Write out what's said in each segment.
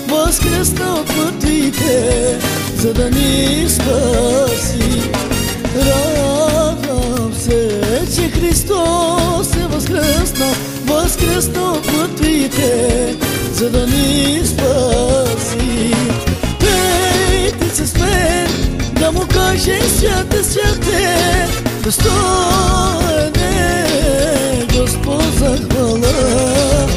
възкръсна от мъртвите, за да ни спаси. Радвам се, че Христос е възкръсна от мъртвите, за да ни спаси. Пейте се с мен, да му каже святе, святе, достоен е Господ за хвала.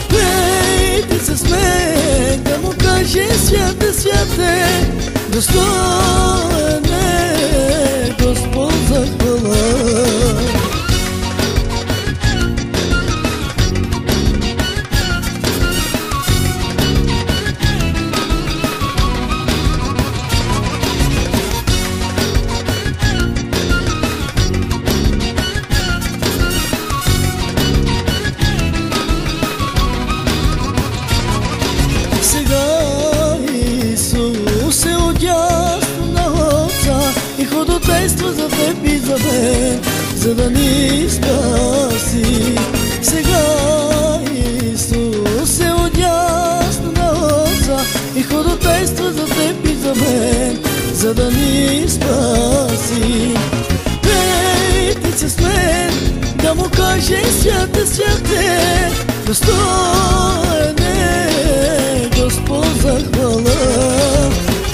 Пейте се с мен, да му каже святе, святе, достоен е Господ за хвала. Ходатайства за теб и за мен, за да ни спаси. Сега Исус е отдясно на Отца и ходатайства за теб и за мен, за да ни спаси. Пейте се с мен, да му каже святе, святе, достоен е Господ за хвала.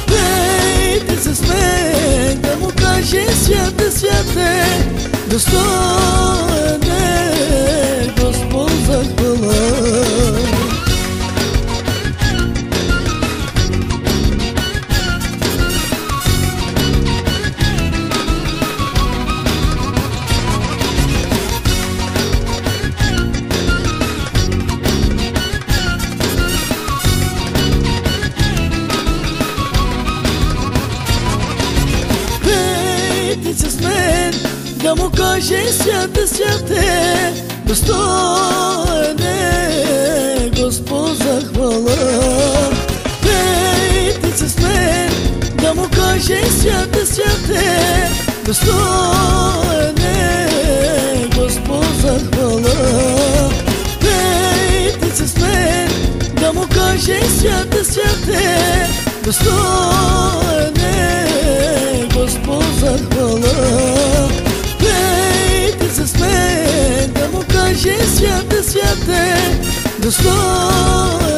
Пейте се с мен, да му каже святе, святе, достоен е Господ за хвала. Да му каже святе, святе, достоен е Господ за хвала. Пейте се с мен, да му каже святе, святе, достоен е Господ за хвала. Пейте се с мен, да му каже святе, святе, достоен е Господ за хвала. Пейте се с мен, да му каже святе, святе, достоен